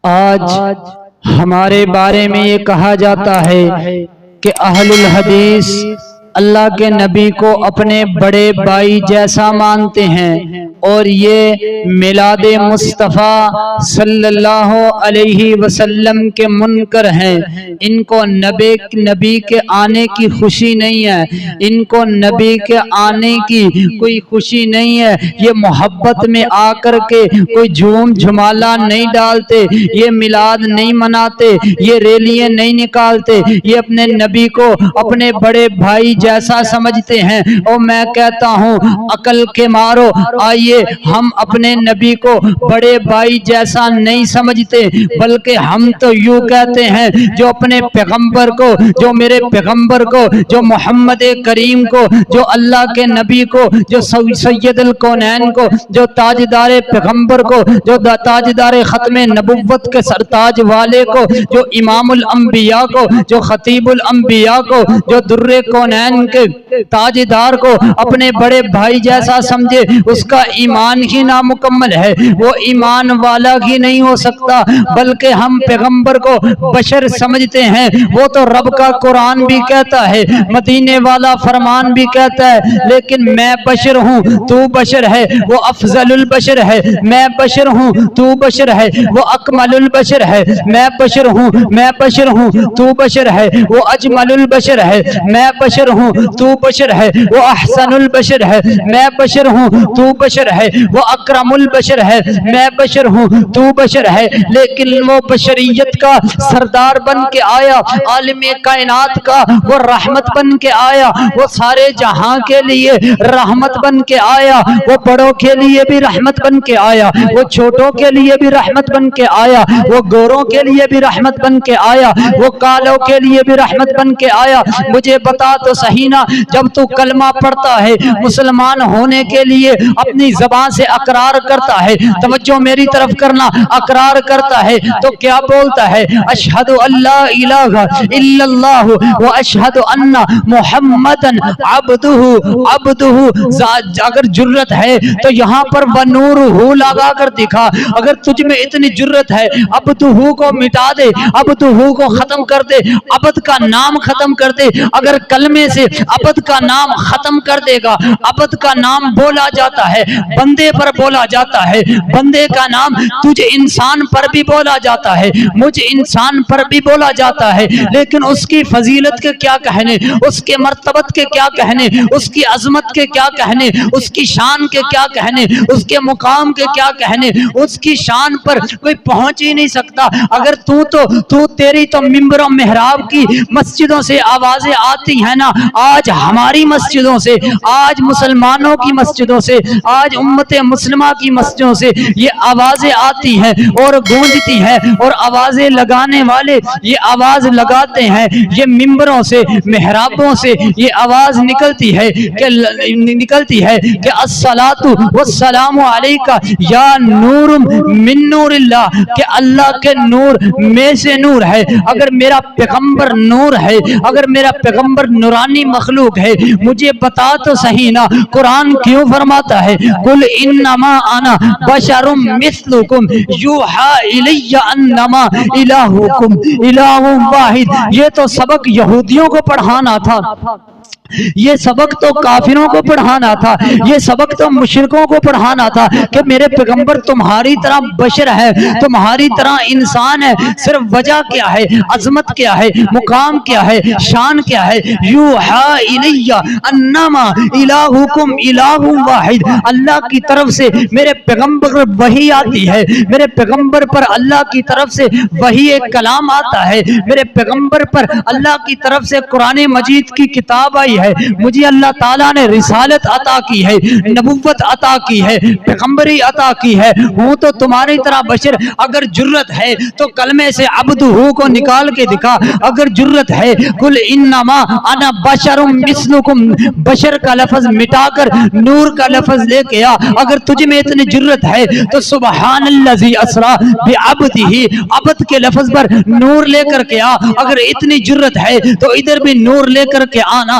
آج ہمارے بارے میں یہ کہا جاتا ہے کہ اہل الحدیث اللہ کے نبی کو اپنے بڑے بھائی جیسا مانتے ہیں اور یہ میلاد مصطفیٰ صلی اللہ علیہ وسلم کے منکر ہیں۔ ان کو نبی کے آنے کی خوشی نہیں ہے، ان کو نبی کے آنے کی کوئی خوشی نہیں ہے۔ یہ محبت میں آ کر کے کوئی جھوم جھمالا نہیں ڈالتے، یہ میلاد نہیں مناتے، یہ ریلیاں نہیں نکالتے، یہ اپنے نبی کو اپنے بڑے بھائی جیسا سمجھتے ہیں۔ اور میں کہتا ہوں عقل کے مارو، آئیے ہم اپنے نبی کو بڑے بھائی جیسا نہیں سمجھتے، بلکہ ہم تو یوں کہتے ہیں جو اپنے پیغمبر کو، جو میرے پیغمبر کو، جو محمد کریم کو، جو اللہ کے نبی کو، جو سید الکونین کو، جو تاجدار پیغمبر کو، جو تاجدار ختم نبوت کے سرتاج والے کو، جو امام الانبیاء کو، جو خطیب الانبیاء کو، جو در کونین کے تاجدار کو اپنے بڑے بھائی جیسا سمجھے، اس کا ایمان ہی نامکمل ہے، وہ ایمان والا ہی نہیں ہو سکتا۔ بلکہ ہم پیغمبر کو بشر سمجھتے ہیں، وہ تو رب کا قرآن بھی کہتا ہے، مدینے والا فرمان بھی کہتا ہے، لیکن میں بشر ہوں تو بشر ہے، وہ افضل البشر ہے، میں بشر ہوں تو بشر ہے، وہ اکمل البشر ہے، میں بشر ہوں، میں بشر ہوں تو بشر ہے، وہ اجمل البشر ہے، میں بشر ہوں تو بشر ہے، وہ احسن البشر ہے، میں بشر ہوں تو بشر ہے، وہ اکرم البشر ہے، میں بشر ہوں تو بشر ہے۔ لیکن وہ بشریت کا سردار بن کے آیا، عالم کائنات کا وہ رحمت بن کے آیا، وہ سارے جہاں کے لیے رحمت بن کے آیا، وہ بڑوں کے لیے بھی رحمت بن کے آیا، وہ چھوٹوں کے لیے بھی رحمت بن کے آیا، وہ گوروں کے لیے بھی رحمت بن کے آیا، وہ کالوں کے لیے بھی رحمت بن کے آیا۔ مجھے بتا تو صحیح نا، جب تو کلمہ پڑھتا ہے، مسلمان ہونے کے لیے اپنی زبان سے اقرار کرتا ہے، توجہ میری طرف کرنا، اقرار کرتا ہے تو کیا بولتا ہے؟ اشہد اللہ الہ الا اللہ و اشہد ان محمدن عبدہ۔ اگر جرت ہے تو یہاں پر ونورہ لگا کر دکھا۔ اگر تجھ میں اتنی جرت ہے، عبدہ کو مٹا دے، عبدہ کو ختم کر دے، عبد کا نام ختم کر دے۔ اگر کلمے سے عبد کا نام ختم کر دے گا، عبد کا نام بولا جاتا ہے، بندے پر بولا جاتا ہے، بندے کا نام تجھ انسان پر بھی بولا جاتا ہے، مجھ انسان پر بھی بولا جاتا ہے، لیکن اس کی فضیلت کے کیا کہنے، اس کے مرتبت کے کیا کہنے، اس کی عظمت کے کیا کہنے، اس کی شان کے کیا کہنے، اس کے مقام کے کیا کہنے، اس کی شان پر کوئی پہنچ ہی نہیں سکتا۔ اگر تیری تو ممبر و محراب کی مسجدوں سے آوازیں آتی ہیں نا، آج ہماری مسجدوں سے، آج مسلمانوں کی مسجدوں سے، آج امت مسلمہ کی مسجدوں سے یہ آوازیں آتی ہیں اور گونجتی ہیں، اور آوازیں لگانے والے یہ آواز لگاتے ہیں، یہ ممبروں سے، محرابوں سے یہ آواز نکلتی ہے کہ الصلاۃ والسلام علیک یا نور من نور اللہ، کہ اللہ کے نور میں سے نور ہے۔ اگر میرا پیغمبر نور ہے، اگر میرا پیغمبر نورانی مخلوق ہے، مجھے بتا تو صحیح نا، قرآن کیوں فرماتا ہے قل انما انا بشر مثلکم یوحی الی انما الہکم الہ واحد۔ یہ تو سبق یہودیوں کو پڑھانا تھا، یہ سبق تو کافروں کو پڑھانا تھا، یہ سبق تو مشرکوں کو پڑھانا تھا کہ میرے پیغمبر تمہاری طرح بشر ہے، تمہاری طرح انسان ہے، صرف وجہ کیا ہے، عظمت کیا ہے، مقام کیا ہے، شان کیا ہے؟ یوحی الی انما الہکم الہ واحد۔ اللہ کی طرف سے میرے پیغمبر پر وحی آتی ہے، میرے پیغمبر پر اللہ کی طرف سے وحی ایک کلام آتا ہے، میرے پیغمبر پر اللہ کی طرف سے قرآن مجید کی کتاب آئی ہے، مجھے اللہ تعالیٰ نے رسالت عطا کی ہے، نبوت عطا کی ہے، پیغمبری عطا کی ہے، ہوں تو تمہاری طرح بشر۔ اگر جرت ہے تو کلمے سے عبدہ کو نکال کے دکھا، اگر جرت ہے قل انما انا بشر مثلکم، بشر کا لفظ مٹا کر نور کا لفظ لے کے آ۔ اگر تجھ میں اتنی جرت ہے تو سبحان الذی اسری بعبدہ، عبد کے لفظ پر نور لے کر کے آ۔ اگر اتنی جرت ہے تو ادھر بھی نور لے کر کے آنا،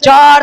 4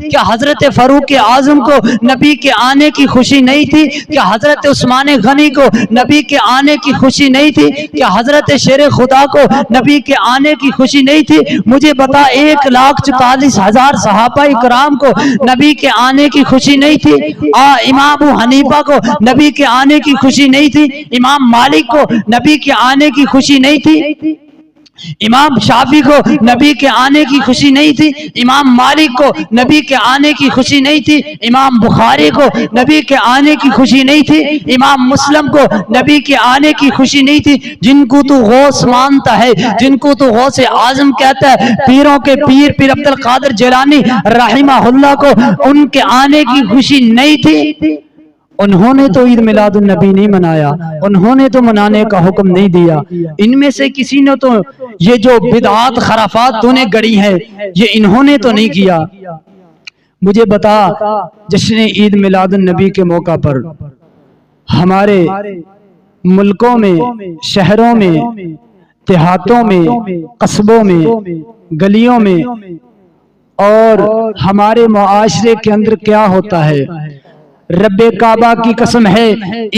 کیا حضرت فاروق اعظم کو نبی کے آنے کی خوشی نہیں تھی؟ کیا حضرت عثمان غنی کو نبی کے آنے کی خوشی نہیں تھی؟ کیا حضرت شیر خدا کو نبی کے آنے کی خوشی نہیں تھی؟ مجھے بتا 1,44,000 صحابہ کرام کو نبی کے آنے کی خوشی نہیں تھی؟ امام ابو حنیفہ کو نبی کے آنے کی خوشی نہیں تھی؟ امام مالک کو نبی کے آنے کی خوشی نہیں تھی؟ امام شافعی کو نبی کے آنے کی خوشی نہیں تھی؟ امام مالک کو نبی کے آنے کی خوشی نہیں تھی؟ امام بخاری کو نبی کے آنے کی خوشی نہیں تھی؟ امام مسلم کو نبی کے آنے کی خوشی نہیں تھی؟ جن کو تو غوث مانتا ہے، جن کو تو غوث اعظم کہتا ہے، پیروں کے پیر پیر عبد القادر جیلانی رحمہ اللہ کو ان کے آنے کی خوشی نہیں تھی؟ انہوں نے تو عید میلاد النبی نہیں منایا، انہوں نے تو منانے کا حکم نہیں دیا۔ ان میں سے کسی نے تو یہ جو بدعات خرافات تو نے گڑی ہے یہ انہوں نے تو نہیں کیا۔ مجھے بتا جشن عید میلاد النبی کے موقع پر ہمارے ملکوں میں، شہروں میں، دیہاتوں میں، قصبوں میں، گلیوں میں اور ہمارے معاشرے کے اندر کیا ہوتا ہے؟ رب کعبہ کی قسم ہے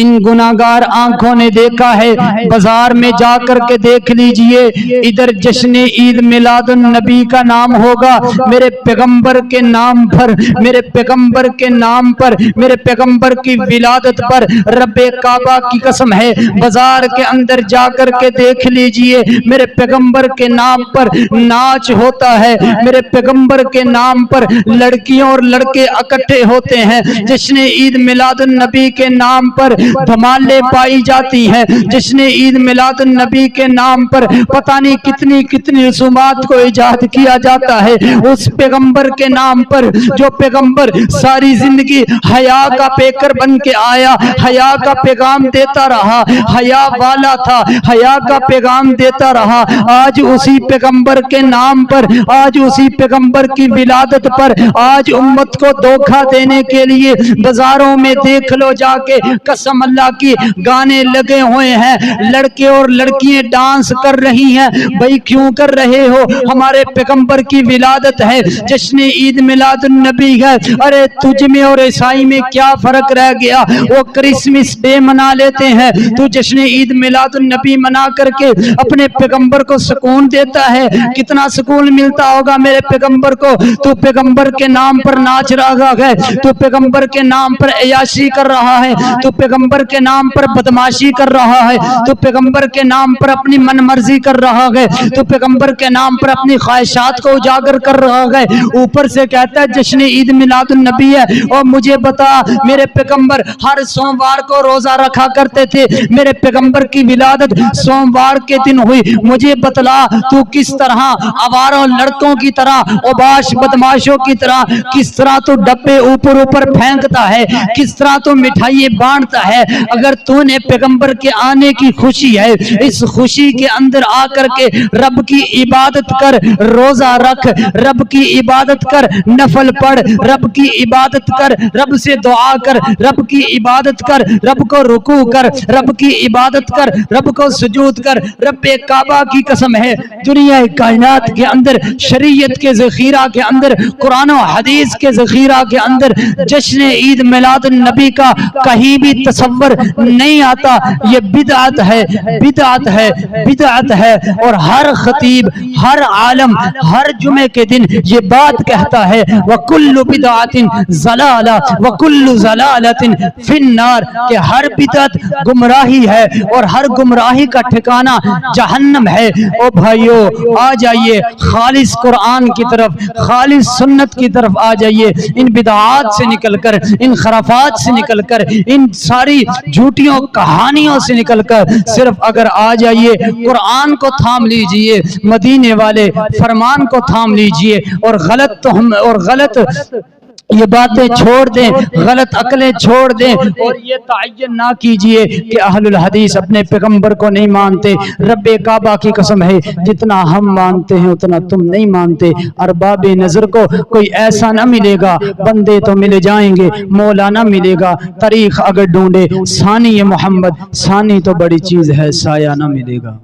ان گناہگار آنکھوں نے دیکھا ہے، بازار میں جا کر کے دیکھ لیجئے، ادھر جشن عید میلاد النبی کا نام ہوگا، میرے پیغمبر کے نام پر، میرے پیغمبر کے نام پر، میرے پیغمبر کی ولادت پر، رب کعبہ کی قسم ہے بازار کے اندر جا کر کے دیکھ لیجئے، میرے پیغمبر کے نام پر ناچ ہوتا ہے، میرے پیغمبر کے نام پر لڑکیوں اور لڑکے اکٹھے ہوتے ہیں، جشن عید میلاد النبی کے نام پر دھمالے پائی جاتی ہیں، جشن عید میلاد النبی کے نام پر پتہ نہیں کتنی کتنی رسومات کو ایجاد کیا جاتا ہے، اس پیغمبر کے نام پر جو پیغمبر ساری زندگی حیا کا پیکر بن کے آیا، حیا کا پیغام دیتا رہا، حیا والا تھا، حیا کا پیغام دیتا رہا، آج اسی پیغمبر کے نام پر، آج اسی پیغمبر کی ولادت پر آج امت کو دھوکہ دینے کے لیے بازاروں میں دیکھ لو جا کے، قسم اللہ کی گانے لگے ہوئے ہیں، لڑکے اور لڑکیاں ڈانس کر رہی ہیں۔ بھائی کیوں کر رہے ہو؟ ہمارے پیغمبر کی ولادت ہے، جشن عید میلاد النبی ہے، ارے تجھ میں اور عیسائی میں کیا فرق رہ گیا؟ وہ کرسمس ڈے منا لیتے ہیں، تو جشن عید میلاد النبی منا کر کے اپنے پیغمبر کو سکون دیتا ہے۔ کتنا سکون ملتا ہوگا میرے پیغمبر کو؟ تو پیغمبر کے نام پر ناچ رہا ہے، تو پیغمبر کے نام پر عیاشی کر رہا ہے، تو پیغمبر کے نام پر بدماشی کر رہا ہے، تو پیغمبر کے نام پر اپنی من مرضی کر رہا ہے، تو پیغمبر کے نام پر اپنی خواہشات کو اجاگر کر رہا ہے، اوپر سے کہتا ہے جشن عید میلاد النبی ہے۔ اور مجھے بتا میرے پیغمبر ہر سوموار کو روزہ رکھا کرتے تھے، میرے پیغمبر کی ولادت سوموار کے دن ہوئی، مجھے بتلا تو کس طرح آواروں لڑکوں کی طرح، اوباش بدماشوں کی طرح کس طرح تو ڈبے اوپر اوپر پھینکتا ہے، کس طرح تو مٹھائی بانٹتا ہے؟ اگر تو نے پیغمبر کے آنے کی خوشی ہے، اس خوشی کے اندر آ کر کے رب کی عبادت کر، روزہ رکھ، رب کی عبادت کر، نفل پڑھ، رب کی عبادت کر، رب سے دعا کر، رب کی عبادت کر، رب کو رکوع کر، رب کی عبادت کر، رب کو سجود کر۔ رب کعبہ کی قسم ہے دنیا کائنات کے اندر شریعت کے ذخیرہ کے اندر، قرآن و حدیث کے ذخیرہ کے اندر جشن عید میلاد النبی کا کہیں بھی تصور نہیں آتا۔ یہ بدعت ہے، بدعت ہے، بدعت ہے۔ اور ہر خطیب، ہر عالم ہر جمعے کے دن یہ بات کہتا ہے وَكُلُّ بِدْعَةٍ ضَلَالَةٍ وَكُلُّ ضَلَالَةٍ فِي النَّارِ، کہ ہر بدعت گمراہی ہے اور ہر گمراہی کا ٹھکانہ جہنم ہے۔ او بھائیو آ جائیے خالص قرآن کی طرف، خالص سنت کی طرف آ جائیے، ان بدعات سے نکل کر، ان خرافات سے نکل کر، ان ساری جھوٹیوں کہانیوں سے نکل کر صرف اگر آ جائیے قرآن کو تھام لیجئے، مدینے والے فرمان کو تھام لیجئے، اور غلط یہ باتیں چھوڑ دیں، غلط عقلیں چھوڑ دیں، اور یہ تعین نہ کیجئے کہ اہل الحدیث اپنے پیغمبر کو نہیں مانتے۔ رب کعبہ کی قسم ہے جتنا ہم مانتے ہیں اتنا تم نہیں مانتے۔ ارباب نظر کو کوئی ایسا نہ ملے گا، بندے تو مل جائیں گے، مولا نہ ملے گا۔ تاریخ اگر ڈھونڈے ثانی محمد، ثانی تو بڑی چیز ہے، سایہ نہ ملے گا۔